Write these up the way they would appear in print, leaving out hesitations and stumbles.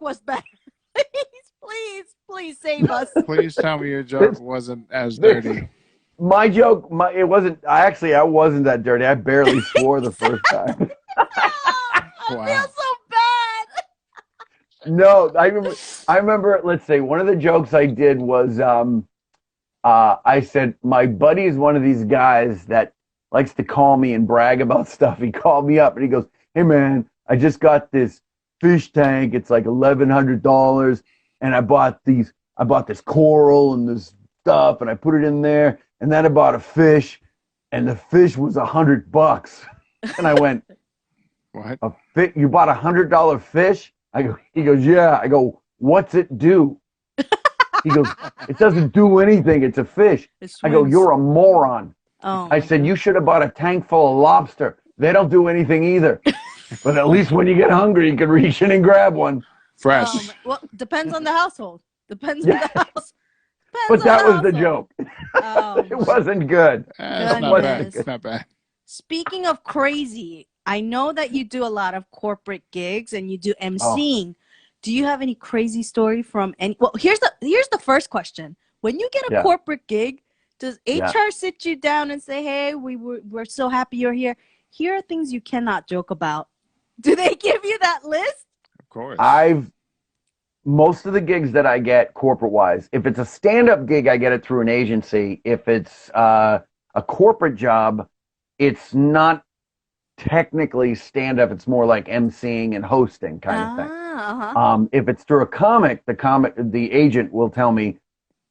was bad. Please save us. Please tell me your joke wasn't as dirty. My joke, it wasn't. I wasn't that dirty. I barely swore the first time. I feel so bad. No, I remember. Let's say one of the jokes I did was, I said my buddy is one of these guys that likes to call me and brag about stuff. He called me up and he goes, "Hey man, I just got this fish tank. It's like $1,100, and I bought this coral and this stuff, and I put it in there, and then I bought a fish, and the fish was $100." And I went, "What? You bought $100 fish?" He goes, "Yeah." I go, "What's it do?" He goes, "It doesn't do anything. It's a fish." I go, "You're a moron." I said, "You should have bought a tank full of lobster. They don't do anything either. But at least when you get hungry, you can reach in and grab one." Fresh. Well, depends on the household. Depends on the house. But that was the joke. It wasn't good. It's not bad. Speaking of crazy, I know that you do a lot of corporate gigs and you do emceeing. Do you have any crazy story from any? Well, here's the first question. When you get a corporate gig, does HR sit you down and say, "Hey, we're so happy you're here. Here are things you cannot joke about"? Do they give you that list? Of course. Most of the gigs that I get corporate-wise, if it's a stand-up gig, I get it through an agency. If it's a corporate job, it's not technically stand-up. It's more like emceeing and hosting kind of thing. If it's through a comic, the agent will tell me,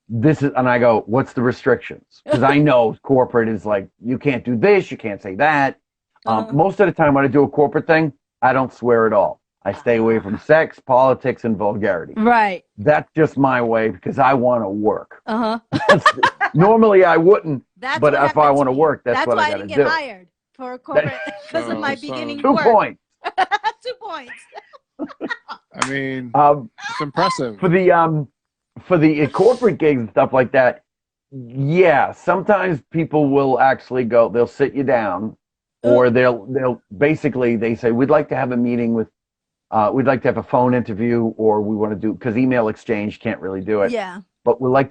"This is," and I go, "What's the restrictions?" Because I know corporate is like, you can't do this, you can't say that. Most of the time when I do a corporate thing, I don't swear at all. I stay away from sex, politics, and vulgarity. Right. That's just my way because I want to work. Normally I wouldn't, but if I want to work, that's what I got to do. That's why I didn't get hired for a corporate because of my beginning 2 work. points. 2 points. I mean, it's impressive. For the corporate gigs and stuff like that, yeah, sometimes people will actually go, they'll sit you down, or they'll basically, they say, "We'd like to have a meeting with, we'd like to have a phone interview," or "We want to do," because email exchange can't really do it. Yeah. But we'd like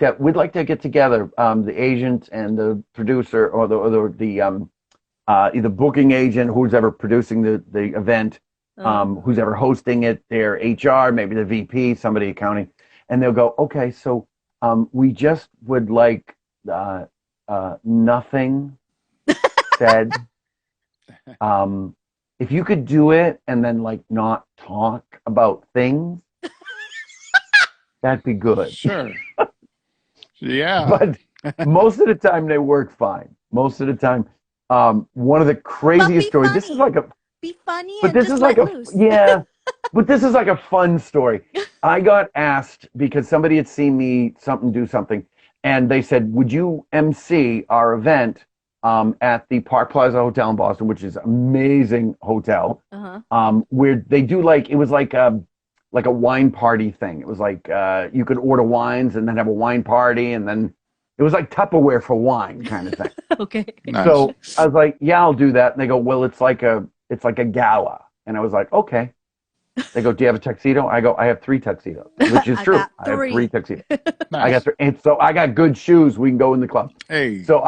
to get together, the agent and the producer, or the either booking agent, who's ever producing the event, who's ever hosting it, their HR, maybe the VP, somebody accounting, and they'll go, "Okay, so we just would like nothing said. If you could do it and then like not talk about things, that'd be good." Sure. Yeah. But most of the time they work fine. Most of the time, one of the craziest stories. This is like a be funny. But this is like but this is like a fun story. I got asked because somebody had seen me do something, and they said, "Would you MC our event at the Park Plaza Hotel in Boston," which is an amazing hotel, where they do it was like a wine party thing. It was like you could order wines and then have a wine party, and then it was like Tupperware for wine kind of thing. Okay. Nice. So I was like, "Yeah, I'll do that." And they go, "Well, it's like a gala," and I was like, "Okay." They go, "Do you have a tuxedo?" I go, "I have 3 tuxedos," which is true. I have 3 tuxedos. Nice. I got 3, and so I got good shoes. We can go in the club. Hey. So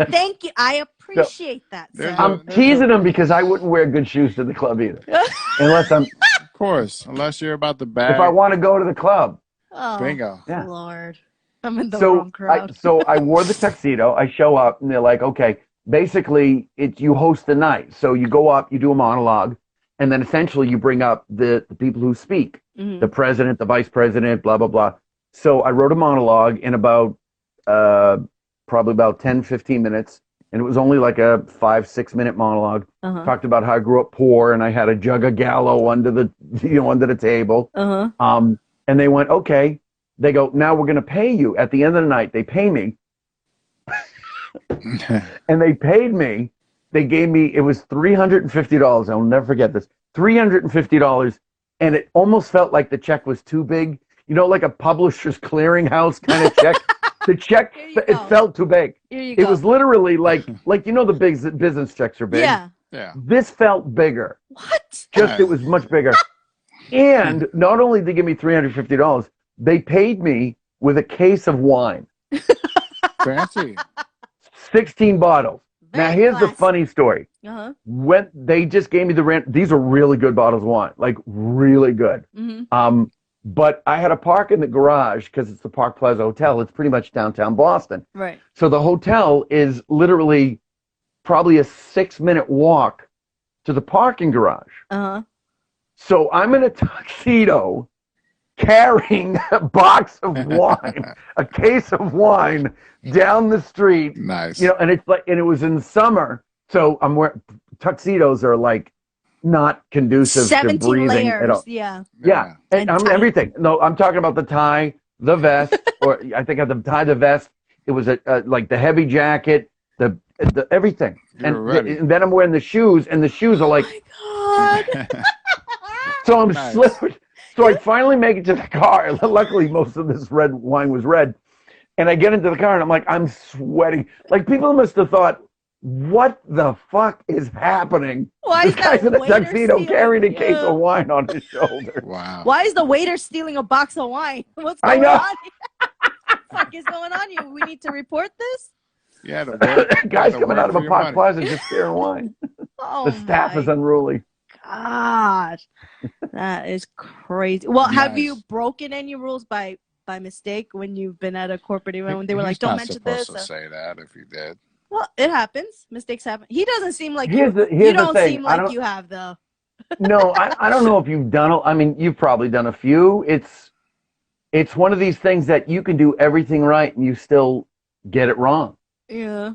Thank you. I appreciate that. Sir. I'm teasing them because I wouldn't wear good shoes to the club either, unless I'm. Of course, unless you're about the bag. If I want to go to the club. Oh, bingo. Yeah. Lord, I'm in the wrong crowd. So I wore the tuxedo. I show up, and they're like, "Okay." Basically, you host the night. So you go up, you do a monologue, and then essentially you bring up the people who speak, the president, the vice president, blah, blah, blah. So I wrote a monologue in about probably about 10, 15 minutes, and it was only like a 5-6 minute monologue. Talked about how I grew up poor and I had a jug of Gallo under the table. And they went, "Okay." They go, "Now we're going to pay you." At the end of the night, they pay me. And they paid me. They gave me, it was $350. I'll never forget this. $350. And it almost felt like the check was too big. You know, like a publisher's clearinghouse kind of check. The check, it felt too big. It was literally like the big business checks are big. Yeah. Yeah. This felt bigger. What? It was much bigger. And not only did they give me $350, they paid me with a case of wine. Fancy. 16 bottles. Very now, here's classy. the funny story. When they just gave me the rent, these are really good bottles of wine, like really good. But I had to park in the garage because it's the Park Plaza Hotel. It's pretty much downtown Boston. Right. So the hotel is literally probably a 6-minute walk to the parking garage. So I'm in a tuxedo carrying a box of wine, a case of wine down the street. Nice. You know, and it's like, and it was in summer. So I'm wearing tuxedos are like not conducive to breathing layers, at all. Yeah. And I'm everything. No, I'm talking about the tie, the vest, or I think I had the tie, the vest. It was like the heavy jacket, the everything. And then I'm wearing the shoes, and the shoes are like. Oh my God. So I'm slipping. So I finally make it to the car. Luckily, most of this red wine was red. And I get into the car, and I'm like, I'm sweating. Like, people must have thought, what the fuck is happening? Why is this guy's in a tuxedo carrying a case Yeah. of wine on his shoulder. Wow. Why is the waiter stealing a box of wine? What's I going know. on? What the fuck is going on here? We need to report this? Yeah, the guy's coming out of a Park Plaza just sharing wine. Oh, The staff is unruly. gosh. That is crazy. Well, Nice. have you broken any rules by mistake when you've been at a corporate event when they were like, don't mention this? He's not supposed to say that if you did. Well, it happens. Mistakes happen. He doesn't seem like Here's you. the- here's You the don't thing. seem I like don't- you have, though. No, I don't know if you've done it. I mean, you've probably done a few. It's one of these things that you can do everything right and you still get it wrong. Yeah.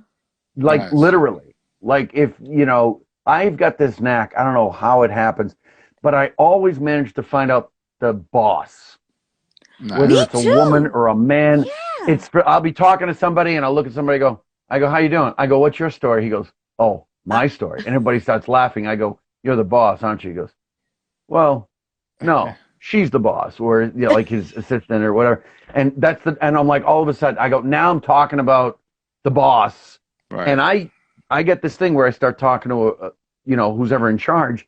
Like Nice. literally. Like if, you know, I've got this knack. I don't know how it happens, but I always manage to find out the boss. Nice. Whether Me it's a too. woman or a man. Yeah. I'll be talking to somebody and I'll look at somebody and I go, how you doing? I go, what's your story? He goes, oh, my story. And everybody starts laughing. I go, you're the boss, aren't you? He goes, well, no, she's the boss, or you know, like his assistant or whatever. And and I'm like, all of a sudden, I go, now I'm talking about the boss, Right. and I get this thing where I start talking to you know, who's ever in charge,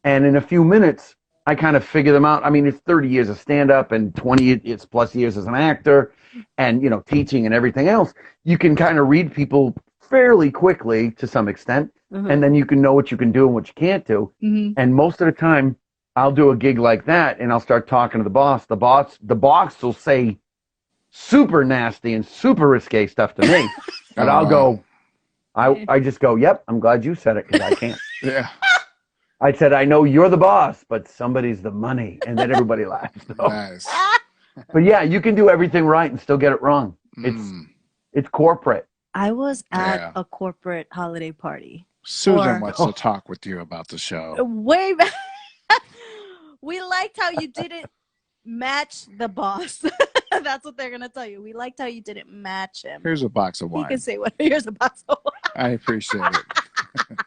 and in a few minutes, I kind of figure them out. I mean, it's 30 years of stand-up and 20 it's plus years as an actor, and you know, teaching and everything else. You can kind of read people fairly quickly to some extent. And then you can know what you can do and what you can't do. And most of the time, I'll do a gig like that, and I'll start talking to the boss. The boss will say super nasty and super risque stuff to me, but I'll go. I just go, yep. I'm glad you said it because I can't. Yeah. I said, I know you're the boss, but somebody's the money, and then everybody laughs. So. Nice. But yeah, you can do everything right and still get it wrong. It's corporate. I was at a corporate holiday party. Susan wants to talk with you about the show. Way back. We liked how you didn't match the boss. That's what they're going to tell you. We liked how you didn't match him. Here's a box of wine. You can say what. Here's a box of wine. I appreciate it.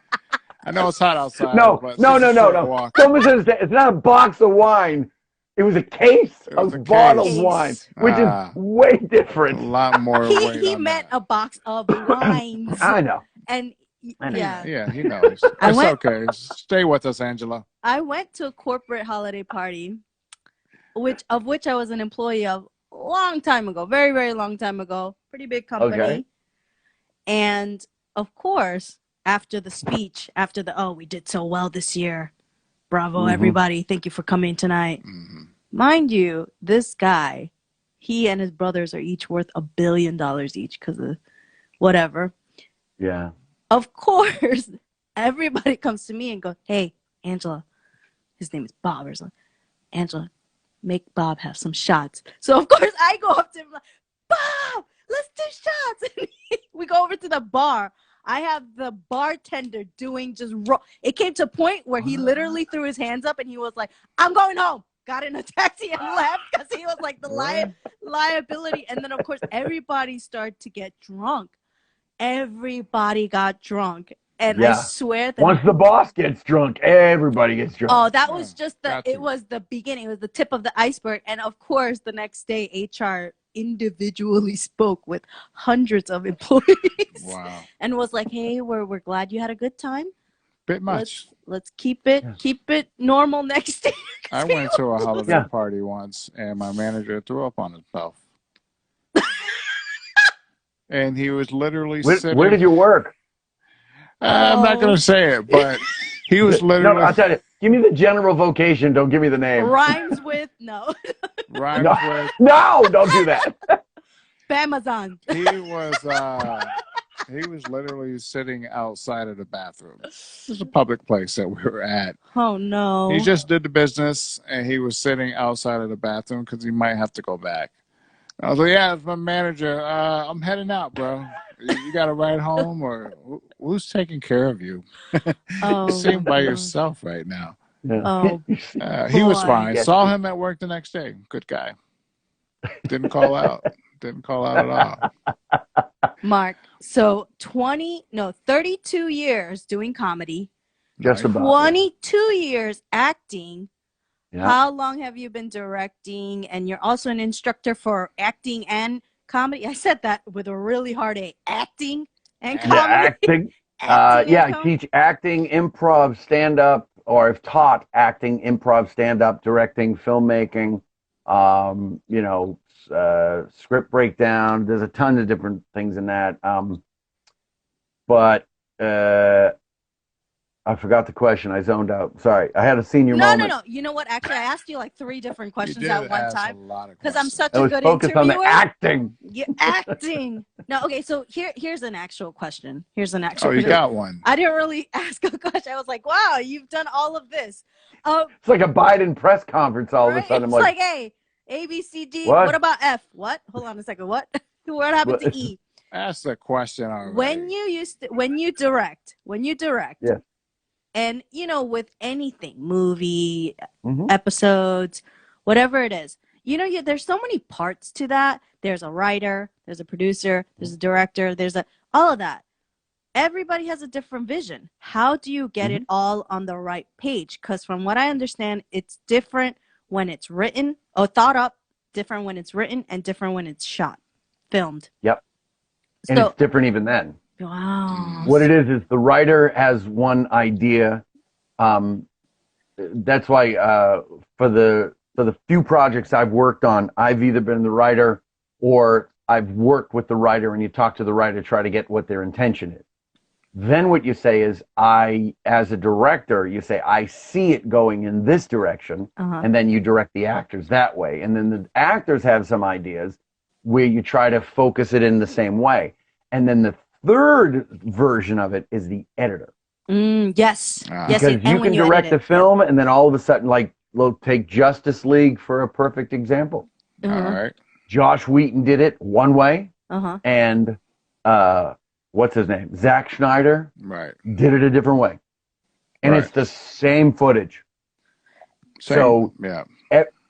I know it's hot outside. No. But walk. Someone says that it's not a box of wine. It was a case of bottled wine, which is way different. A lot more weight He on meant that. a box of wines. I know. And yeah. Yeah, he knows. It's okay. Stay with us, Angela. I went to a corporate holiday party, which I was an employee of a long time ago, very, very long time ago, pretty big company. Okay. And of course, after the speech, we did so well this year. Bravo, everybody. Thank you for coming tonight. Mind you, this guy, he and his brothers are each worth $1 billion each because of whatever. Yeah. Of course, everybody comes to me and goes, hey, Angela, his name is Bob or something. Angela, make Bob have some shots. So, of course, I go up to him like, Bob, let's do shots. And we go over to the bar. I have the bartender doing just it came to a point where he literally threw his hands up and he was like, I'm going home. Got in a taxi and left because he was like the liability. And then, of course, everybody started to get drunk. Everybody got drunk. And I swear that once the boss gets drunk, everybody gets drunk. Oh, that was just it was the beginning. It was the tip of the iceberg. And of course, the next day, HR individually spoke with hundreds of employees. Wow. And was like, hey, we're glad you had a good time. Bit much. Let's keep it normal next year. I went to a holiday party once, and my manager threw up on himself. And he was literally sitting. Where did you work? I'm not going to say it, but he was literally. No, I'll tell you. Give me the general vocation. Don't give me the name. Rhymes with no. Rhymes with. No, don't do that. Amazon. He was literally sitting outside of the bathroom. It was a public place that we were at. Oh, no. He just did the business, and he was sitting outside of the bathroom because he might have to go back. I was like, yeah, it's my manager. I'm heading out, bro. You got to ride home, or who's taking care of you? You seem by yourself right now. Yeah. Oh, he was fine. Yeah. Saw him at work the next day. Good guy. Didn't call out. Didn't call out at all. Mark, so 32 years doing comedy. Just about. 22 years acting. Yeah. How long have you been directing? And you're also an instructor for acting and comedy. I said that with a really hard A. Acting and comedy. Yeah, acting. I teach acting, improv, stand-up, or I've taught acting, improv, stand-up, directing, filmmaking, script breakdown. There's a ton of different things in that. But I forgot the question. I zoned out. Sorry. I had a senior moment. No. You know what? Actually, I asked you like 3 different questions at one time. Because I'm such I a was good focused interviewer. on the acting. Yeah, acting. No, okay, so here's an actual question. Here's an actual question. You got one. I didn't really ask a question. I was like, wow, you've done all of this. It's like a Biden press conference all of a sudden. It's like, hey, A, B, C, D. What about F? What? Hold on a second. What? What happened to E? Ask the question already. When you direct, yeah. And, with anything, movie, episodes, whatever it is, there's so many parts to that. There's a writer, there's a producer, there's a director, all of that. Everybody has a different vision. How do you get it all on the right page? Because from what I understand, it's different when it's written or thought up, different when it's written, and different when it's shot, filmed. Yep. And it's different even then. Wow. What it is the writer has one idea. That's why for the few projects I've worked on, I've either been the writer or I've worked with the writer, and you talk to the writer to try to get what their intention is. Then what you say is, as a director, you say, I see it going in this direction, and then you direct the actors that way. And then the actors have some ideas where you try to focus it in the same way. And then the third version of it is the editor. Yes. Because you can direct a film, and then all of a sudden, like, we'll take Justice League for a perfect example. All right. Josh Wheaton did it one way, and what's his name? Zack Snyder did it a different way. And it's the same footage. So,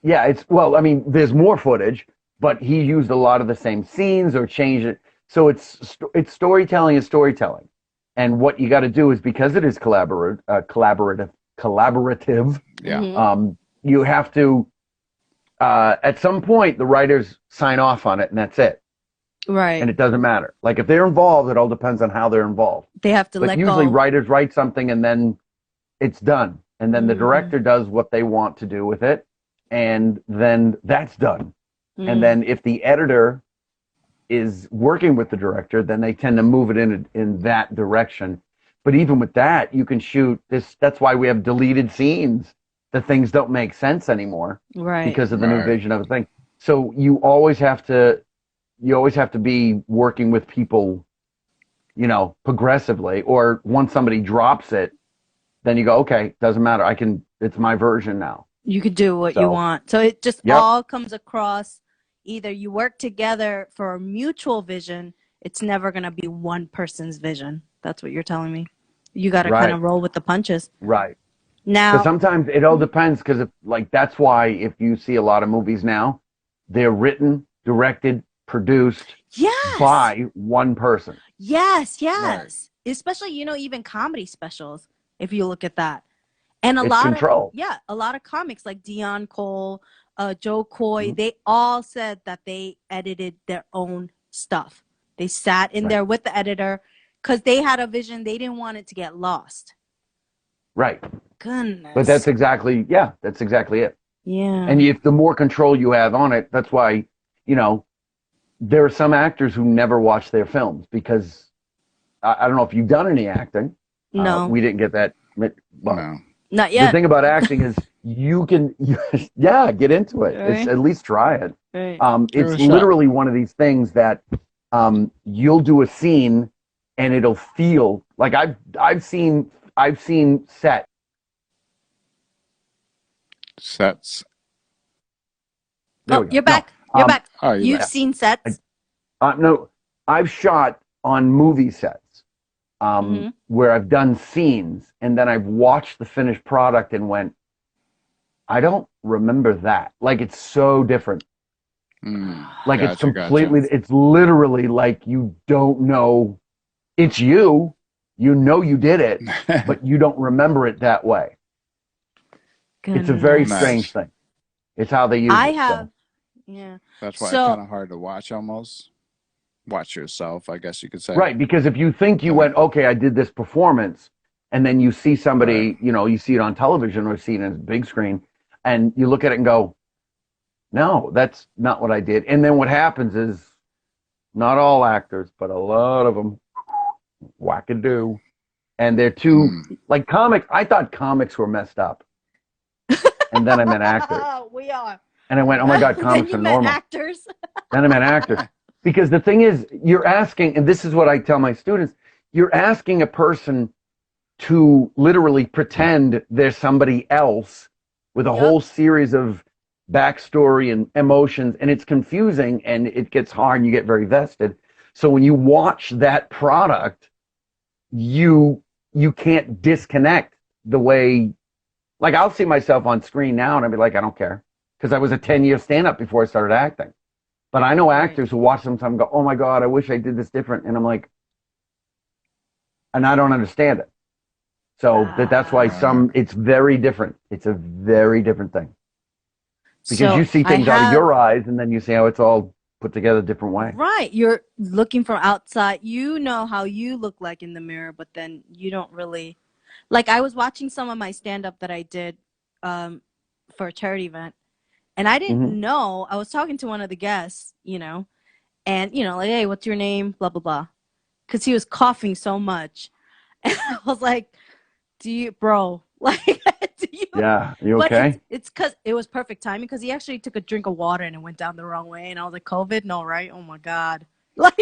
there's more footage, but he used a lot of the same scenes or changed it. So it's storytelling is storytelling. And what you got to do is, because it is collaborative, you have to, at some point, the writers sign off on it, and that's it. Right. And it doesn't matter. Like, if they're involved, it all depends on how they're involved. They have to let go. Usually writers write something, and then it's done. And then the director does what they want to do with it, and then that's done. And then if the editor is working with the director, then they tend to move it in that direction. But even with that, you can shoot this. That's why we have deleted scenes. The things don't make sense anymore, right? Because of the new vision of the thing. So you always have to be working with people, progressively. Or once somebody drops it, then you go, okay, doesn't matter. It's my version now. You could do what you want. So it just all comes across. Either you work together for a mutual vision. It's never going to be one person's vision. That's what you're telling me. You got to kind of roll with the punches. Right. Now, because sometimes it all depends. Because that's why if you see a lot of movies now, they're written, directed, produced by one person. Yes. Right. Especially, even comedy specials, if you look at that. And a lot of comics like Dion Cole, Joe Coy, they all said that they edited their own stuff. They sat in there with the editor because they had a vision. They didn't want it to get lost. Right. Goodness. But that's exactly it. Yeah. And if the more control you have on it, that's why, you know, there are some actors who never watch their films because I don't know if you've done any acting. No. We didn't get that. Well, No. Not yet. the thing about acting is you can, yeah, get into it. Right. It's at least try it. Right. It's literally one of these things that you'll do a scene and it'll feel like I've seen Sets. There we go. You're back. No, You're back. Oh, you're You've back. seen sets. No, I've shot on movie sets where I've done scenes and then I've watched the finished product and went, I don't remember that. Like it's so different. Like it's completely, it's literally like you don't know. It's you know you did it, but you don't remember it that way. Goodness. It's a very strange thing. It's how they use it. Yeah. That's why it's kind of hard to watch almost. Watch yourself, I guess you could say. Right, because if you think you went, okay, I did this performance, and then you see somebody, you know, you see it on television or see it on a big screen, and you look at it and go, no, that's not what I did. And then what happens is, not all actors, but a lot of them, wackadoo. And they're too, like comics, I thought comics were messed up. And then I met actors. We are. And I went, oh my God, comics are normal. Actors. Then I met actors. Because the thing is, you're asking, and this is what I tell my students, you're asking a person to literally pretend there's somebody else with a whole series of backstory and emotions, and it's confusing and it gets hard and you get very vested. So when you watch that product, you can't disconnect the way, like I'll see myself on screen now and I'll be like, I don't care. Because I was a 10-year stand-up before I started acting. But I know actors who watch them and go, oh my God, I wish I did this different. And I'm like, and I don't understand it. So that's why it's very different. It's a very different thing. Because you see things out of your eyes and then you see how it's all put together a different way. Right. You're looking from outside. You know how you look like in the mirror, but then you don't really. Like I was watching some of my stand-up that I did for a charity event. And I didn't know, I was talking to one of the guests, you know, and, you know, like, hey, what's your name? Blah, blah, blah. Because he was coughing so much. And I was like, bro, like, do you? Yeah, you okay? But it's because it was perfect timing because he actually took a drink of water and it went down the wrong way. And I was like, COVID? No, right? Oh, my God. Like,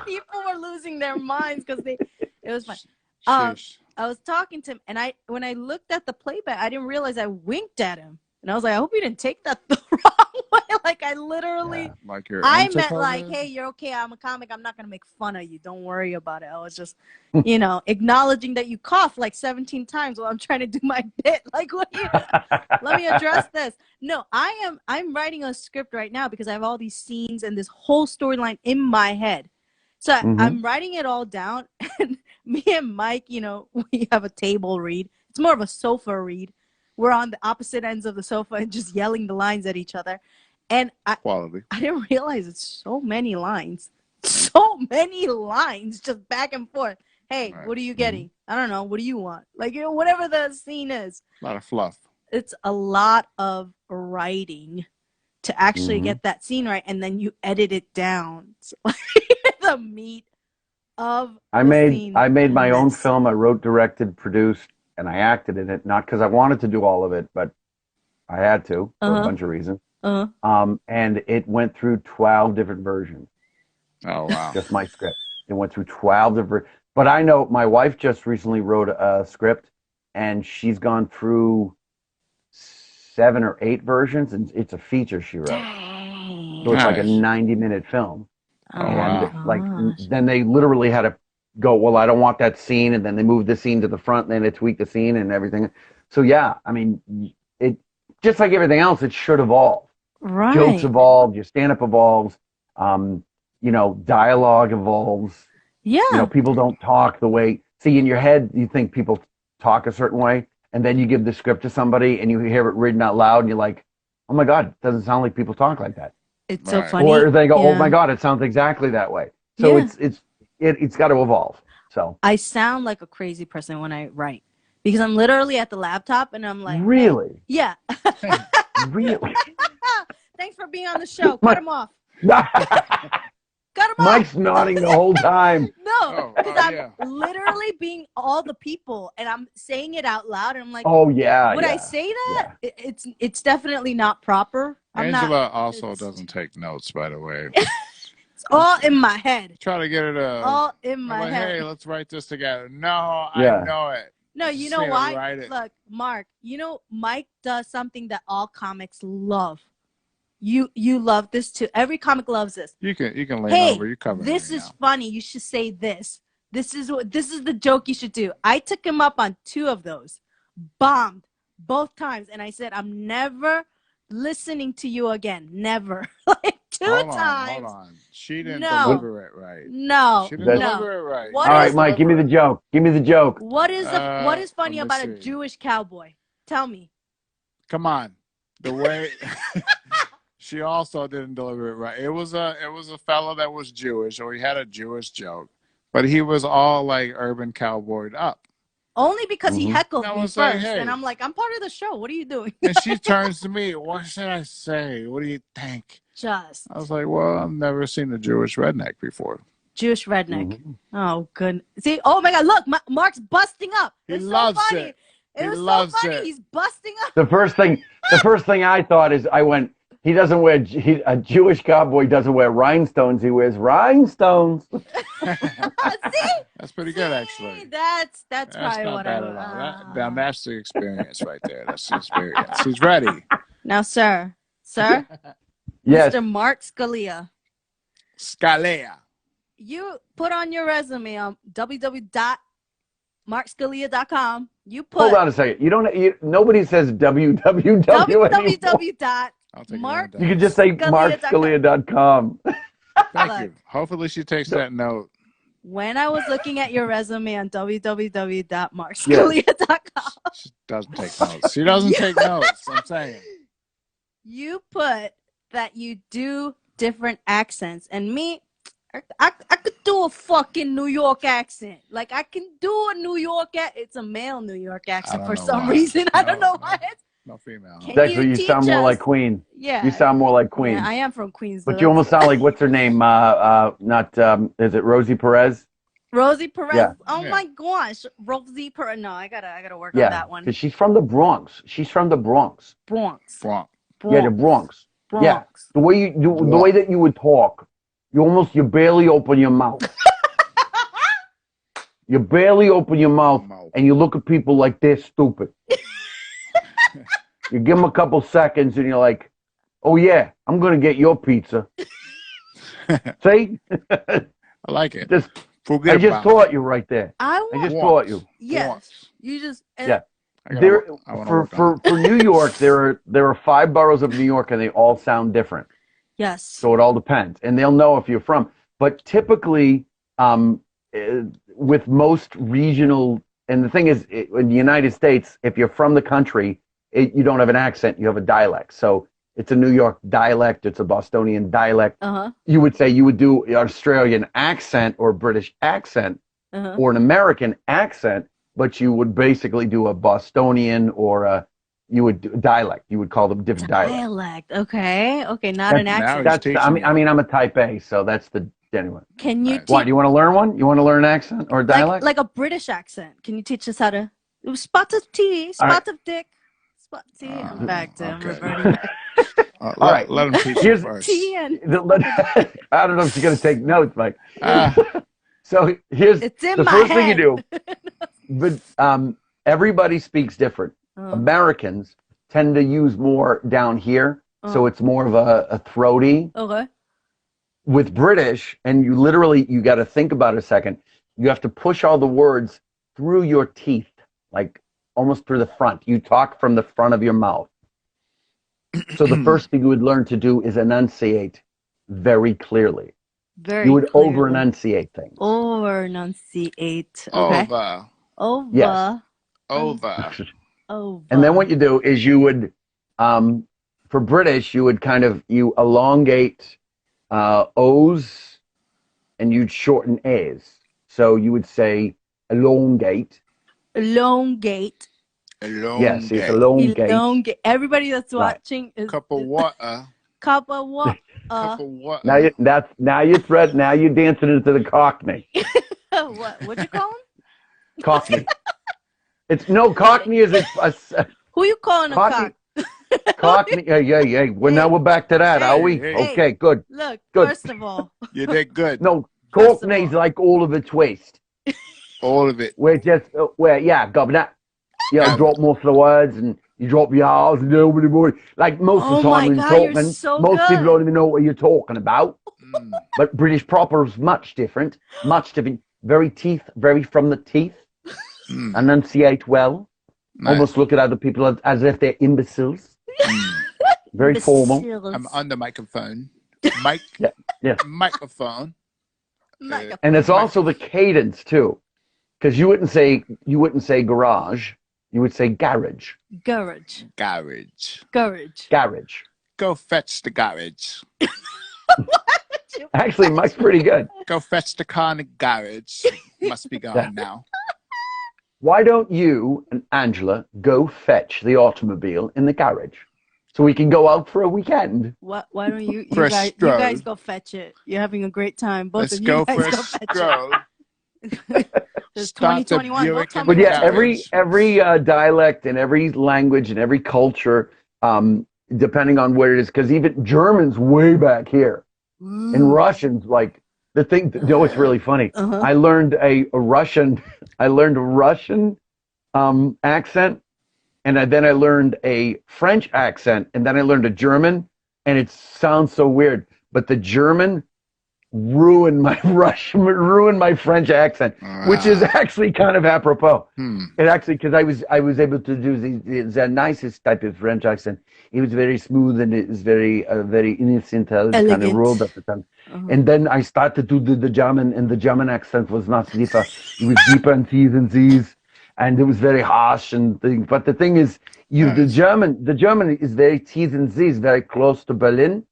people were losing their minds because it was fun. I was talking to him, and when I looked at the playback, I didn't realize I winked at him. And I was like, I hope you didn't take that the wrong way. Like, I literally, I meant like, hey, you're okay. I'm a comic. I'm not going to make fun of you. Don't worry about it. I was just, you know, acknowledging that you coughed like 17 times while I'm trying to do my bit. Like, let me address this. No, I'm writing a script right now because I have all these scenes and this whole storyline in my head. So I'm writing it all down. And me and Mike, you know, we have a table read. It's more of a sofa read. We're on the opposite ends of the sofa and just yelling the lines at each other. And I didn't realize it's so many lines. So many lines just back and forth. Hey, what are you getting? I don't know. What do you want? Like, you know, whatever the scene is. A lot of fluff. It's a lot of writing to actually get that scene right. And then you edit it down. So, the meat of I made my own film. I wrote, directed, produced, and I acted in it, not because I wanted to do all of it, but I had to for a bunch of reasons. And it went through 12 different versions. Oh, wow. Just my script. It went through 12 different. But I know my wife just recently wrote a script, and she's gone through 7 or 8 versions, and it's a feature she wrote. Dang. So it's like a 90-minute film. Oh, and wow. like then they literally had to go, well, I don't want that scene, and then they moved the scene to the front, and then they tweaked the scene and everything. So yeah, I mean, it just like everything else, it should evolve. Right. Jokes evolve, your stand-up evolves, you know, dialogue evolves. Yeah. You know, people don't talk the way. See, in your head, you think people talk a certain way, and then you give the script to somebody, and you hear it written out loud, and you're like, oh my God, it doesn't sound like people talk like that. It's so funny. Or they go, oh my God, it sounds exactly that way. So it's got to evolve. So I sound like a crazy person when I write Because I'm literally at the laptop and I'm like, really? Hey, yeah. Really? Thanks for being on the show. Cut him off. Cut him Mike's off. nodding the whole time. No, because I'm yeah. literally being all the people and I'm saying it out loud and I'm like, oh yeah. would yeah. I say that? Yeah. It's definitely not proper. Angela also doesn't take notes, by the way. It's all in my head. Try to get it all in my head. Hey, let's write this together. No, Yeah. I know it. No, you know why? Look, Mark, you know, Mike does something that all comics love. You love this too. Every comic loves this. You can lean Hey, over. You cover this is funny. You should say this. This is the joke you should do. I took him up on 2 of those. Bombed both times. And I said, I'm never listening to you again. Never. Like 2 times. Hold on. She didn't deliver it right. No. She didn't deliver it right. All right, Mike, give me the joke. Give me the joke. What is funny about a Jewish cowboy? Tell me. Come on. The way she also didn't deliver it right. It was a fellow that was Jewish, or he had a Jewish joke, but he was all like urban cowboyed up. Only because he heckled me first, like, hey. and I'm like, I'm part of the show. What are you doing? And she turns to me. What should I say? What do you think? I was like, well, I've never seen a Jewish redneck before. Jewish redneck. Oh, good. See, oh my God, look, Mark's busting up. He loves so funny. It was so funny. He's busting up. The first thing I thought is I went, he doesn't wear, a Jewish cowboy doesn't wear rhinestones. He wears rhinestones. See? That's pretty good, actually. That's probably not what bad at all. Now that's the experience right there. That's the experience. He's ready. Now, sir. Yes. Mr. Mark Scalia. Scalia. You put on your resume on www.markscalia.com. You put. Hold on a second. Nobody says www. www.mark. You can just say markscalia.com. Thank you. Hopefully she takes that note. When I was looking at your resume on www.markscalia.com. She doesn't take notes. She doesn't take notes. I'm saying. You put that you do different accents, and me, I could do a fucking New York accent. Like I can do a New York it's a male New York accent for some reason. I don't know why. No female. Actually, you sound more like Queen. Yeah. You sound more like Queen. Yeah, I am from Queens. But you almost sound like, what's her name? Is it Rosie Perez? Rosie Perez. Yeah. Oh my gosh. Rosie Perez. No, I gotta work on that one. Because she's from the Bronx. Bronx. Yeah, the Bronx. Yeah. The way that you would talk, you barely open your mouth. You barely open your mouth and you look at people like they're stupid. You give them a couple seconds and you're like, oh yeah, I'm going to get your pizza. See? I like it. I just taught you right there. I just taught you. Yes. You just. Yeah. For New York, there are 5 boroughs of New York and they all sound different. Yes. So it all depends. And they'll know if you're from. But typically, with most regional, and the thing is, in the United States, if you're from the country, you don't have an accent, you have a dialect. So it's a New York dialect, it's a Bostonian dialect. You would do an Australian accent or British accent or an American accent, but you would basically do a Bostonian or you would do dialect. You would call them different dialects. Dialect, okay, not an accent. I'm a type A, so that's the genuine. Can you? Why do you want to learn one? You want to learn an accent or a dialect? Like a British accent. Can you teach us how to? Spot of tea, spot of dick, spot tea. I'm back to reverting. All right, let him teach you first. Tea and. I don't know if she's gonna take notes, Mike. So here's the first thing you do. But everybody speaks different. Americans tend to use more down here, so it's more of a throaty. Okay. With British, and you got to think about it a second. You have to push all the words through your teeth, like almost through the front. You talk from the front of your mouth. So the first thing you would learn to do is enunciate very clearly. You would over-enunciate things. Over-enunciate. Okay. Over. Yes. Over. And then what you do is you would, for British, you would you elongate O's and you'd shorten A's. So you would say elongate elongate. Yes, it's elongate. Elongate. Everybody that's Right. watching is Cup of water. cup of water. Cup of water. Now you're dancing into the Cockney. What'd you call him? Cockney. Cockney is a Who you calling Cockney. a cock? Cockney. Yeah. Well, now we're back to that, are we? Hey. Okay, good. Look, Good. first of all. You did good. No, First of Cockney's all. like all of its waste. All of it. We're just gobbling that. Yeah. Drop most of the words and you drop your R's and nobody more. Like most of the time when you're talking, so most good. people don't even know what you're talking about. Mm. But British proper is much different. Much different. Very from the teeth. Mm. Enunciate well. Nice. Almost look at other people as if they're imbeciles. Very formal. I'm on the microphone. Mic. Yeah. Microphone. And it's also the cadence too. Because you wouldn't say garage, you would say garage. Garage. Go fetch the garage. Actually, Mike's pretty good. Go fetch the car in the garage. Must be gone now. Why don't you and Angela go fetch the automobile in the garage so we can go out for a weekend? Why don't you guys go fetch it? You're having a great time. Both Let's of you go guys for a go fetch stroll. it. There's 2021. Don't tell me But yeah, that. every dialect and every language and every culture, depending on where it is, because even German's way back here, and Russian's like the thing. It's really funny. I learned a Russian accent, and then I learned a French accent, and then I learned a German, and it sounds so weird, but the German ruined my French accent, which is actually kind of apropos. It actually, because I was able to do the nicest type of French accent. It was very smooth and it was very innocent. I was kind of rolled at the time. And then I started to do the German, and the German accent was not deeper. It was deeper in T's and Z's, and it was very harsh and things. But the thing is, the German is very T's and Z's, very close to Berlin.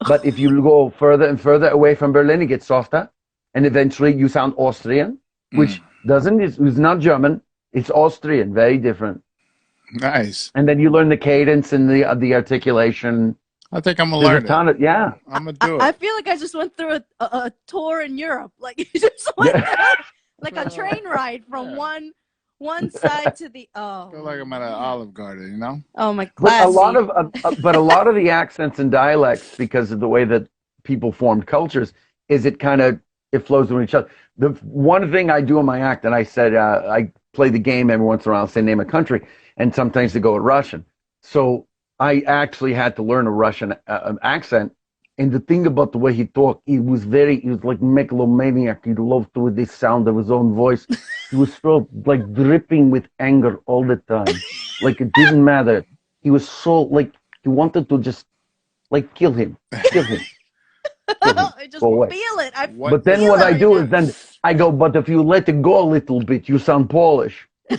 But if you go further and further away from Berlin, it gets softer, and eventually you sound Austrian, which it's not German, it's Austrian, very different. Nice. And then you learn the cadence and the articulation. I think I'm gonna learn it. I'm gonna do it. I feel like I just went through a tour in Europe, like you just went like a train ride from one side to the I feel like I'm at an Olive Garden, you know. Oh my But classy. a lot of the accents and dialects, because of the way that people formed cultures, is it flows with each other. The one thing I do in my act, and I said I play the game every once in a while, say name a country, and sometimes they go with Russian. So I actually had to learn a Russian accent. And the thing about the way he talked, he was like megalomaniac. He loved with the sound of his own voice. He was so like dripping with anger all the time. Like it didn't matter. He was so like he wanted to just like kill him. I just feel it. But then what I do is then I go, but if you let it go a little bit, you sound Polish. See,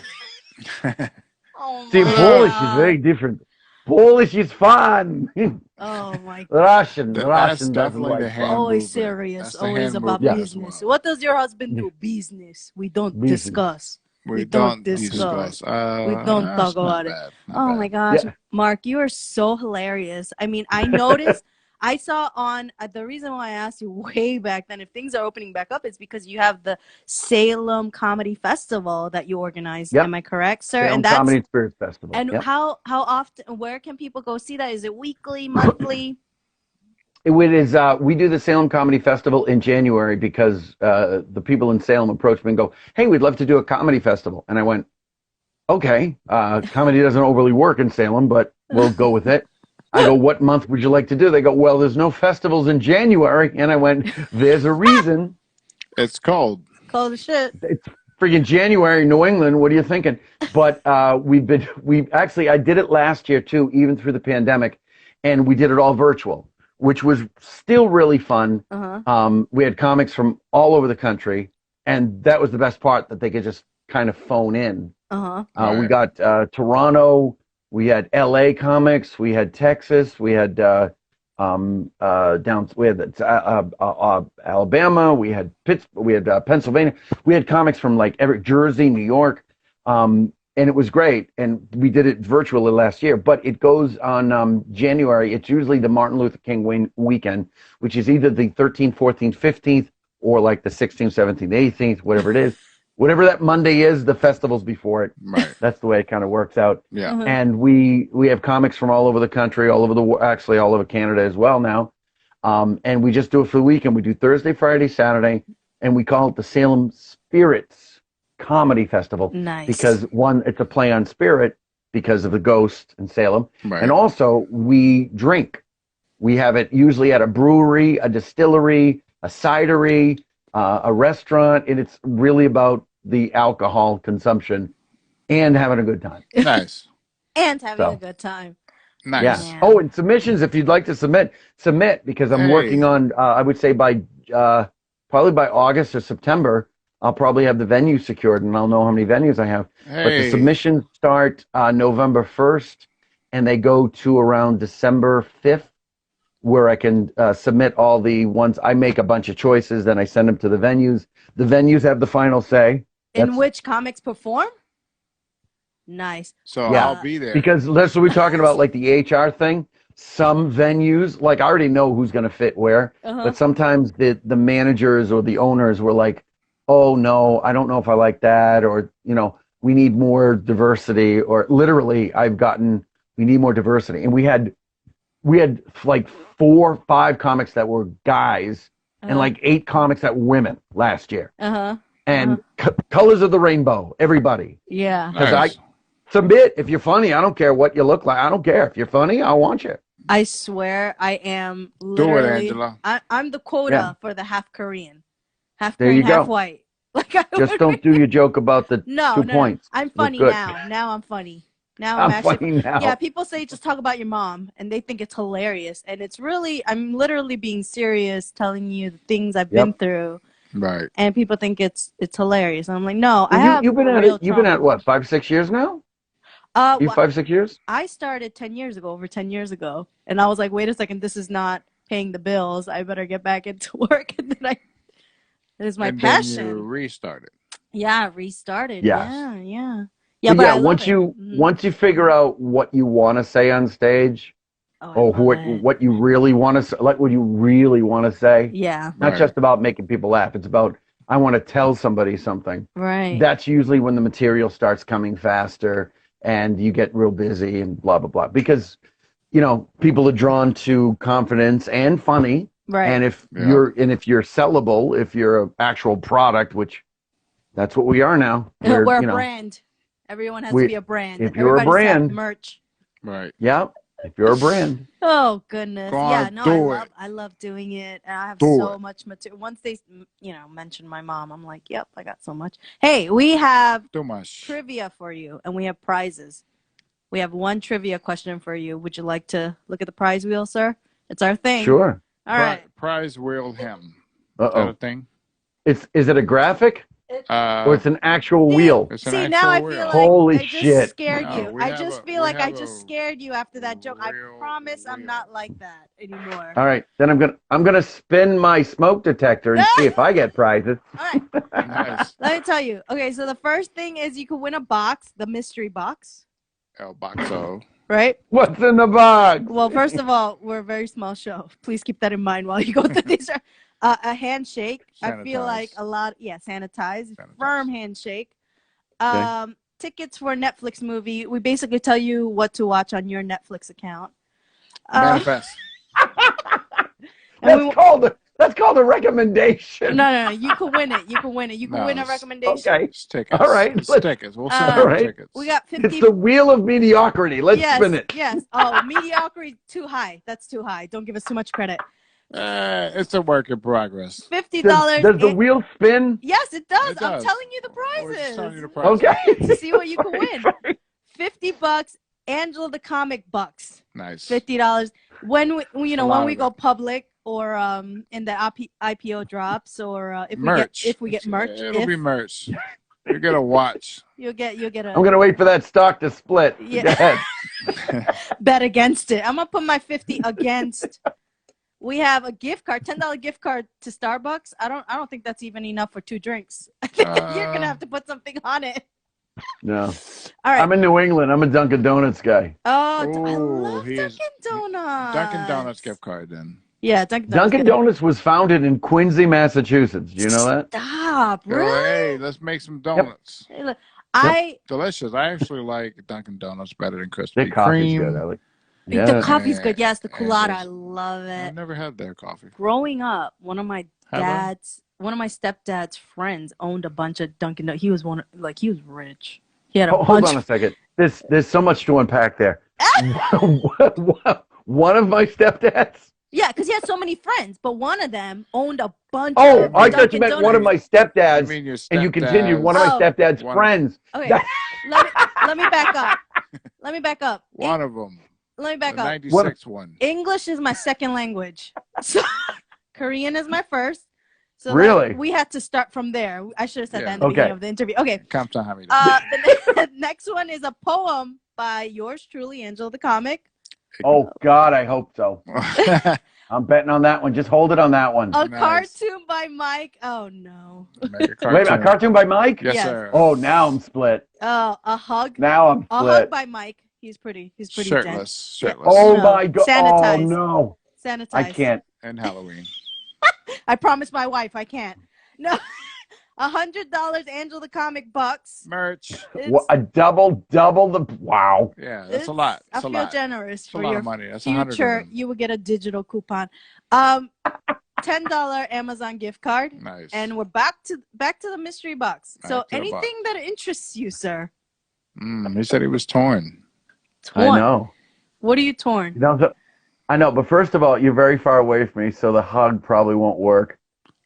Polish is very different. Polish is fun. Oh my God. Russian doesn't like always serious, always about business. What does your husband do? Business. We don't discuss. We don't discuss. We don't talk about it. Oh my gosh, Mark, you are so hilarious. I mean, I noticed. I saw on the reason why I asked you way back then if things are opening back up is because you have the Salem Comedy Festival that you organized. Yep. Am I correct, sir? Salem Comedy Spirit Festival. And how often? Where can people go see that? Is it weekly, monthly? It is. We do the Salem Comedy Festival in January because the people in Salem approached me and go, "Hey, we'd love to do a comedy festival." And I went, "Okay, comedy doesn't overly work in Salem, but we'll go with it." I go, "What month would you like to do?" They go, "Well, there's no festivals in January." And I went, "There's a reason. It's cold. Cold as shit. It's freaking January, New England. What are you thinking?" But I did it last year too, even through the pandemic, and we did it all virtual, which was still really fun. We had comics from all over the country, and that was the best part, that they could just kind of phone in. We got Toronto. We had L.A. comics. We had Texas. We had Alabama. We had Pittsburgh. We had Pennsylvania. We had comics from like Jersey, New York. And it was great. And we did it virtually last year, but it goes on January. It's usually the Martin Luther King weekend, which is either the 13th, 14th, 15th, or like the 16th, 17th, 18th, whatever it is. Whatever that Monday is, the festival's before it. Right. That's the way it kind of works out. Yeah. Mhm. And we have comics from all over the country, all over Canada as well now. And we just do it for the weekend. We do Thursday, Friday, Saturday, and we call it the Salem Spirits Comedy Festival. Nice. Because one, it's a play on spirit because of the ghost in Salem. Right. And also we drink. We have it usually at a brewery, a distillery, a cidery, a restaurant, and it's really about the alcohol consumption and having a good time. Nice. And having So. a good time. Nice. Yeah. Yeah. Oh, and submissions, if you'd like to submit, because I'm working on, I would say probably by August or September, I'll probably have the venue secured and I'll know how many venues I have. But the submissions start November 1st and they go to around December 5th, where I can submit all the ones. I make a bunch of choices, then I send them to the venues. The venues have the final say. In which comics perform? Nice. So Yeah. I'll be there. Because that's what we're talking about, like the HR thing. Some venues, like I already know who's going to fit where, but sometimes the managers or the owners were like, oh no, I don't know if I like that, or, we need more diversity, or literally we need more diversity. And we had like 4 or 5 comics that were guys and like 8 comics that were women last year. And colors of the rainbow, everybody. Yeah. Because Nice. I submit, if you're funny, I don't care what you look like. I don't care. If you're funny, I want you. I swear I am Do it, literally. Angela. I'm the quota Yeah. for the half Korean. Half There Korean, you go. half white. Like Just don't do your joke about the No, 2 no, points. I'm Look funny good. now. Now I'm funny. Now I'm actually funny now. Yeah, people say just talk about your mom and they think it's hilarious. And it's really, I'm literally being serious, telling you the things I've been through. Right. And people think it's hilarious. And I'm like, no, I Well, have you've been at real it. You've been at trauma. what, 5, 6 years now? You 5, 6 years? I started 10 years ago, over 10 years ago. And I was like, wait a second, this is not paying the bills. I better get back into work. And then it is my passion. Then you restarted. Yeah, restarted. Yes. Yeah. But but I yeah, love once it. you figure out what you want to say on stage, or what you really want to say, like what you really want to say. Yeah. Not Right. just about making people laugh. It's about, I want to tell somebody something. Right. That's usually when the material starts coming faster and you get real busy and blah, blah, blah. Because, people are drawn to confidence and funny. Right. And if you're sellable, if you're an actual product, which that's what we are now. We're a brand. Everyone has to be a brand. If you're a Everybody said brand. merch. Right. Yeah. If you're a brand. Oh goodness. Go on, Yeah, no, do I love doing it. And I have Do so it. much material. Once they, mention my mom, I'm like, yep, I got so much. Hey, we have Too much. trivia for you and we have prizes. We have one trivia question for you. Would you like to look at the prize wheel, sir? It's our thing. Sure. All right. Prize wheel him. Is that a Uh-oh. thing? Is it a graphic? Or it's an actual wheel? It's an See, actual now I wheel. feel like Holy I just shit. scared No, you. we I have just a- feel we like I have just a scared you after that joke. I real promise I'm wheel. not like that anymore. All right. Then I'm gonna spin my smoke detector and see if I get prizes. All right. Nice. Let me tell you. Okay, so the first thing is you can win a box, the mystery box, El Boxo. right? What's in the box? Well, first of all, we're a very small show. Please keep that in mind while you go through these. A handshake. I feel Sanitize. like sanitized. Sanitize. Firm handshake. Okay. Tickets for a Netflix movie. We basically tell you what to watch on your Netflix account. Manifest. And That's called a recommendation. No. You can win it. You can win it. You can No, win a it's- recommendation. Okay. It's tickets. All right, It's let's- tickets. We'll send all you right. tickets. We got 50. It's the wheel of mediocrity. Let's yes, spin it. yes. Oh, mediocrity too high. That's too high. Don't give us too much credit. It's a work in progress. $50. Does the wheel spin? Yes, it does. It I'm does. telling you the We're just telling you the prizes. price. Okay. To see what you can win. $50. AngelaTheComic bucks. Nice. $50. When we A lot when we of go it. public or in the IPO drops or Merch. if we get merch, It'll be merch. You get a watch. you'll get I'm gonna wait for that stock to split. Yeah. Go ahead. bet against it. I'm gonna put my 50 against. We have a gift card, $10 gift card to Starbucks. I don't think that's even enough for 2 drinks. I think you're gonna have to put something on it. No. All right. I'm in New England. I'm a Dunkin' Donuts guy. Oh, I Ooh, love Dunkin' Donuts. Dunkin' Donuts gift card then. Yeah, Dunkin' Donuts. Dunkin' Donuts was founded in Quincy, Massachusetts. Do you know that? Stop. Yo, Really? hey, let's make some donuts. Hey, look, Delicious. I actually like Dunkin' Donuts better than Krispy Their coffee's Kreme. good. I like. the Yeah. coffee's good. Yes, the And culotta. there's- I love I it. never had their coffee. Growing up, one of my Have stepdad's friends owned a bunch of Dunkin' Donuts. He was he was rich. He had a Hold bunch. on a second. There's so much to unpack there. One of my stepdads. Yeah, because he had so many friends, but one of them owned a bunch Oh, of I thought you Dunkin' meant one of my Donuts. stepdads. You mean your And you continued stepdad's- one of my Oh. stepdad's One- friends. Okay, That- let me back up. Let me back up. One of them. Let me back The up. 96 one. English is my second language. So Korean is my first. So Really? we had to start from there. I should have said Yeah. that in the Okay. beginning of the interview. Okay. 감사합니다. The next one is a poem by yours truly, Angela_the_comic. Oh God, I hope so. I'm betting on that one. Just hold it on that one. A Nice. cartoon by Mike. Oh no. Make a Wait, a cartoon by Mike? Yes, Yes. sir. Oh, now I'm split. A hug. Now I'm A hug split. by Mike. He's pretty Shirtless. dense. Shirtless. Oh No. my God. Oh Sanitize. no. Sanitized. I can't. And Halloween. I promised my wife I can't. No. $100 Angela_the_comic bucks. Merch. It's, A double the. Wow. Yeah, that's a lot. I That's a feel lot. generous That's a for lot your of money. That's 100 of future. them. You will get a digital coupon. $10 Amazon gift card. Nice. And we're back to the mystery box. So Back to the anything that interests you, sir. He said he was torn. I know. What are you torn? You know, I know, but first of all, you're very far away from me, so the hug probably won't work.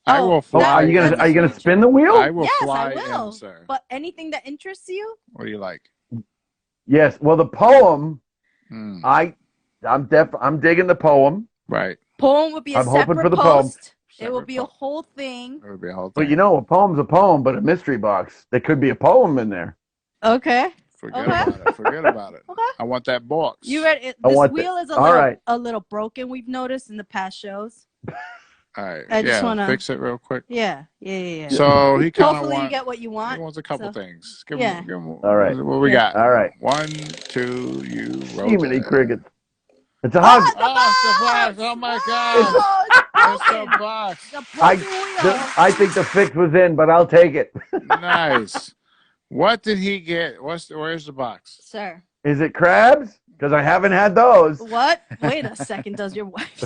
I Oh, will Oh, fly. are you gonna spin the wheel? I will Yes, fly I will. in, sir. But anything that interests you? What do you like? Yes. Well, the poem. Mm, I'm digging the poem, right. Poem would be a I'm hoping separate for the poem. post. It will be a whole thing. It would be a whole but thing. you know, a poem's a poem, but a mystery box. There could be a poem in there. Okay. Forget Okay. about it. Forget about it. Okay. I want that box. You ready? I This want wheel is All right. a little broken. We've noticed in the past shows. All right. I just yeah, wanna- fix it real quick. Yeah. So he kind of Hopefully you wants. get what you He want. wants a couple So- things. Give Yeah. him, All right. What we Yeah. got? All right. 1, 2, you roll. Too many it. crickets. It's a hug. The Oh, it's the box! box. Oh my Whoa, God. it's It's the broken. box. The broken wheel. I think the fix was in, but I'll take it. Nice. What did he get? Where's the box? Sir. Is it crabs? Because I haven't had those. What? Wait a second. Does your wife?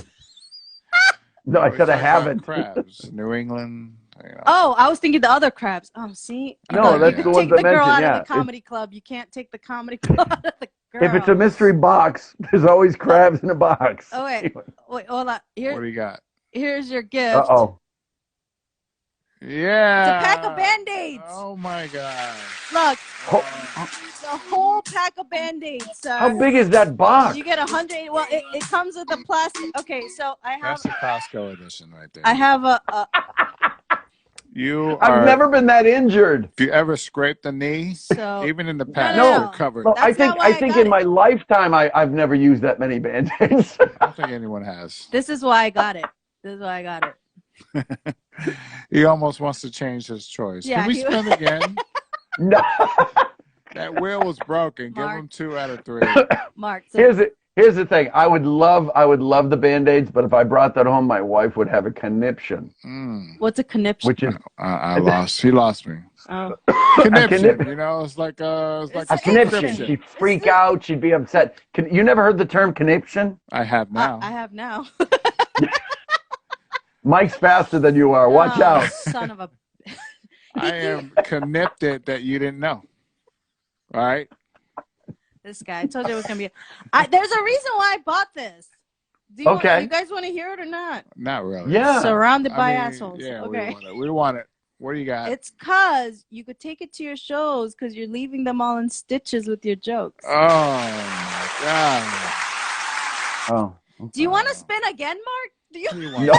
No, I we said I talked about haven't. Crabs. New England. Oh, I was thinking the other crabs. Oh, see. No, Look, that's you the can ones take I the girl mentioned, out yeah. of the comedy club. You can't take the comedy club out of the girl. If it's a mystery box, there's always crabs in a box. Oh wait, hold on. What do you got? Here's your gift. Uh-oh. Yeah. It's a pack of Band-Aids. Oh my God. Look, Ho- it's a whole pack of Band-Aids, sir. How big is that box? You get 100. Well, it comes with a plastic. Okay, so I have That's the Costco edition right there. I have a You I've are. never been that injured. If you ever scrape the knee, so even in the past, no. you're covered. Well, That's not why I got in it. my lifetime I've never used that many Band-Aids. I don't think anyone has. this is why I got it. This is why I got it. He almost wants to change his choice. Yeah, Can we he- spin again? No. That wheel was broken. Give Mark. him 2 out of 3. Mark. So Here's the thing. I would love the Band-Aids, but if I brought that home, my wife would have a conniption, what's a conniption? which is I lost. He lost me. Oh. Conniption. You know, it's like a a conniption. She'd freak out. She'd be upset. You never heard the term conniption? I have now. I have now. Mike's faster than you are. Watch Oh, out. son of a. I am connipted that you didn't know. All right. This guy. I told you it was gonna be. There's a reason why I bought this. Do you Okay. you guys want to hear it or not? Not really. Yeah. Surrounded I by mean, assholes. Yeah, Okay. we want it. We want it. What do you got? It's cause you could take it to your shows because you're leaving them all in stitches with your jokes. Oh my God. Oh. Do you want to spin again, Mark? Do you? What do you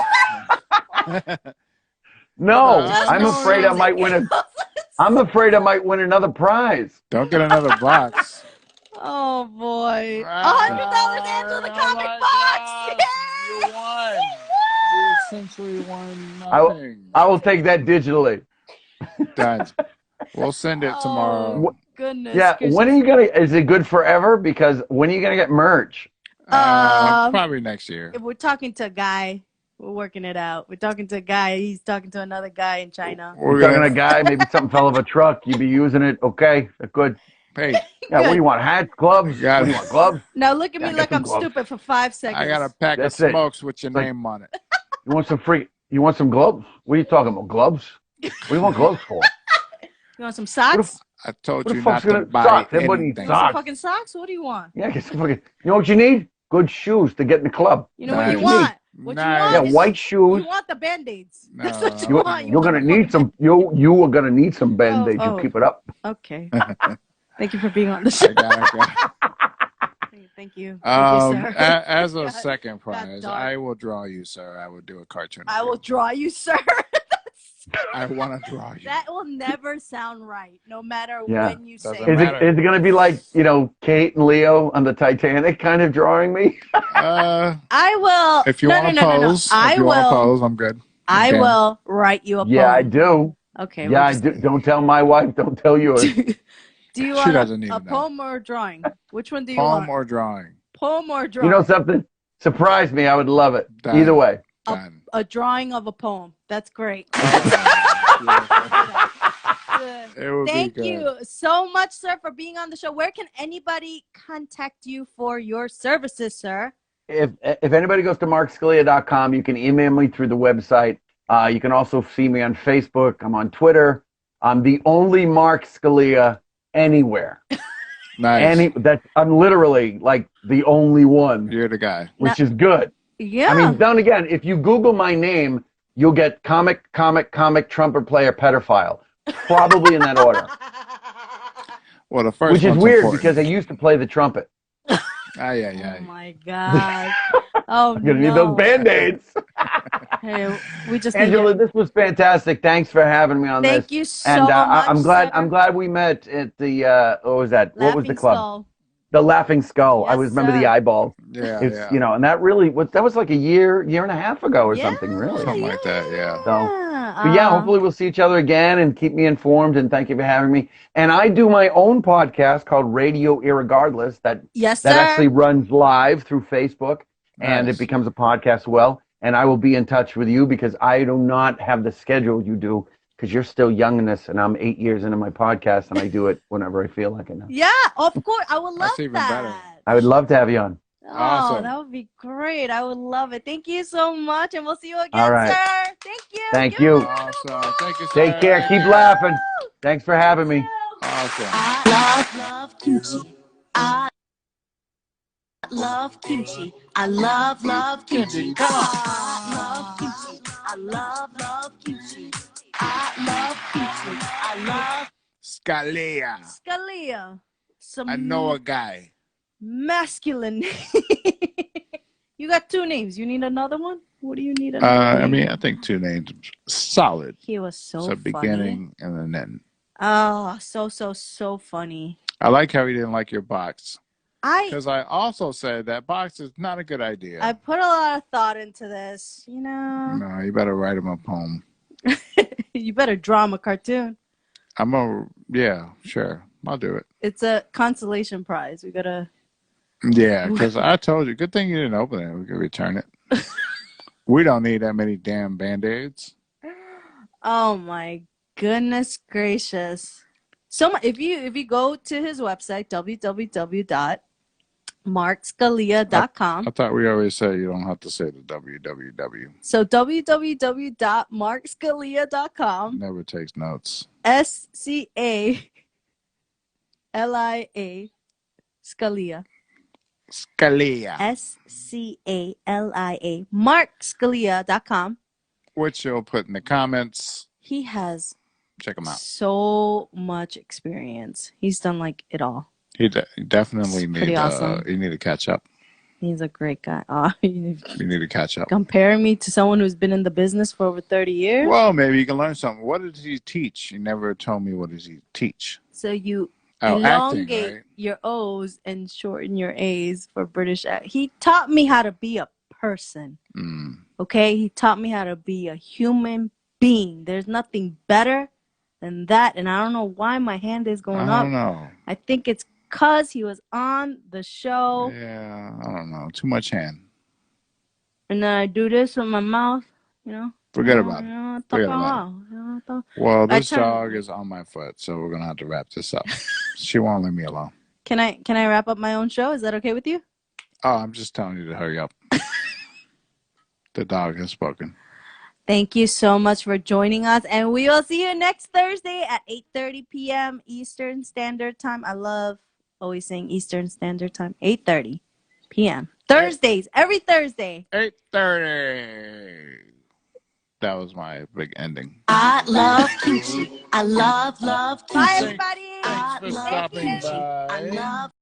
want? No, Just I'm no afraid I might win I'm afraid I might win another prize. Don't get another box. Oh boy! Ah, $100 Angela the oh comic my box. God. You won. You essentially won I nothing. will take that digitally. Done. We'll send it tomorrow. Goodness. Yeah. gracious. When are you gonna? Is it good forever? Because when are you gonna get merch? Probably next year. If we're talking to a guy, we're working it out. We're talking to a guy. He's talking to another guy in China. We're talking to a guy. Maybe something fell off a truck. You be using it. Okay. Good. Hey. Yeah. What do you want? Hats, gloves. Yeah. What do you want? Gloves. Now look at Yeah, me get like some I'm gloves. stupid for 5 seconds. I got a pack That's of it. smokes with your Like- name on it. You want some free? You want some gloves? What are you talking about? Gloves? What do you want gloves for? You want some socks? I told What you the not fuck's to gonna buy socks? Everybody needs anything. You want some socks. fucking socks? What do you want? Yeah, get some fucking. You know what you need? Good shoes to get in the club. You know what you Nice. want? What you Nice. want Yeah, is white shoes. you want the Band-Aids. No, That's what you no, want. You're gonna need some. You are gonna need some Band-Aids. Oh. You keep it up. Okay. Thank you for being on the show. I got it. Thank you. Thank you, sir. As a God, second prize, dark. I will draw you, sir. I will do a cartoon. I of will you. draw you, sir. I want to draw you. That will never sound right, no matter Yeah. when you say Doesn't Is it. matter. it gonna be like Kate and Leo on the Titanic kind of drawing me? I will. If you no, want no, to no, no, no. pose, I if you want to will. pose, I'm good. I Okay. will write you a poem. Yeah, I do. Okay. Yeah, I do. Don't tell my wife. Don't tell yours. Do you She want doesn't a even know. poem or a drawing? Which one do you Poem want? or drawing? Poem or You drawing? know something? Surprise me. I would love it. Done. Either way. Done. A drawing of a poem. That's great. It would Thank be good. you so much, sir, for being on the show. Where can anybody contact you for your services, sir? If anybody goes to markscalia.com, you can email me through the website. You can also see me on Facebook. I'm on Twitter. I'm the only Mark Scalia anywhere. Nice. I'm literally like the only one, You're the guy. which is good. Yeah. I mean, then again, if you Google my name, you'll get comic, trumpet player, pedophile. Probably in that order. Well, the first Which is one's weird important. because I used to play the trumpet. Yeah. Oh my God. Oh, I'm going to need those Band-Aids. Hey, we just Angela, this was fantastic. Thanks for having me on Thank this. you so And much. I'm glad. sir. I'm glad we met at the. What was that? What was the Laughing club? Skull. The Laughing Skull. I Yes, was remember sir. the eyeball. Yeah, It's yeah. and that really was. That was like a year and a half ago or something. Really. Something like that, yeah. But yeah, hopefully we'll see each other again and keep me informed. And thank you for having me. And I do my own podcast called Radio Irregardless. Yes, That sir. actually runs live through Facebook, and Nice. it becomes a podcast as well. And I will be in touch with you because I do not have the schedule you do because you're still young in this, and I'm 8 years into my podcast, and I do it whenever I feel like it now. Yeah, of course. I would love That's even that. better. I would love to have you on. Oh, Awesome. that would be great. I would love it. Thank you so much, and we'll see you again, All right. sir. Thank you. Thank Give him you. a round of Awesome. Thank you, sir. Take care. Keep laughing. Thanks for having me. Awesome. I love kimchi. I love kimchi. I love kimchi. Come on. I love kimchi. I love kimchi. I love kimchi. I love Scalia. Scalia. Some I know a guy. masculine name. You got 2 names. You need another one? What do you need another I name? mean, I think 2 names. Solid. He was so It's a funny. beginning and an end. Oh, so funny. I like how he didn't like your box. I Because I also said that box is not a good idea. put a lot of thought into this, you know. No, you better write him a poem. You better draw him a cartoon. Yeah, sure. I'll do it. It's a consolation prize. We gotta. Yeah, because I told you. Good thing you didn't open it. We could return it. We don't need that many damn Band-Aids. Oh my goodness gracious! So if you go to his website www.markscalia.com. I thought we always said you don't have to say the www. So www.markscalia.com. Never takes notes. Scalia. Scalia. Scalia. Scalia. MarkScalia.com. Which you'll put in the comments. He has Check him out. so much experience. He's done like it all. He definitely It's pretty need. awesome. You need to catch up. He's a great guy. Oh, You need to catch up. comparing me to someone who's been in the business for over 30 years. Well, maybe you can learn something. What did he teach? He never told me what does he teach. So you Oh, elongate acting, right? your O's and shorten your A's for British. He taught me how to be a person. Mm. Okay, he taught me how to be a human being. There's nothing better than that. And I don't know why my hand is going up. I don't know. I think it's because he was on the show. Yeah, I don't know. Too much hand. And then I do this with my mouth, you know. Forget about it. Forget about it. Well, this dog is on my foot, so we're gonna have to wrap this up. She won't leave me alone. Can I wrap up my own show? Is that okay with you? Oh, I'm just telling you to hurry up. The dog has spoken. Thank you so much for joining us, and we will see you next Thursday at 8:30 p.m. Eastern Standard Time. I love always saying Eastern Standard Time. 8:30 p.m. Thursdays, every Thursday. 8:30. That was my big ending. I love kimchi. I love kimchi. Bye, everybody. Thanks for stopping by. I love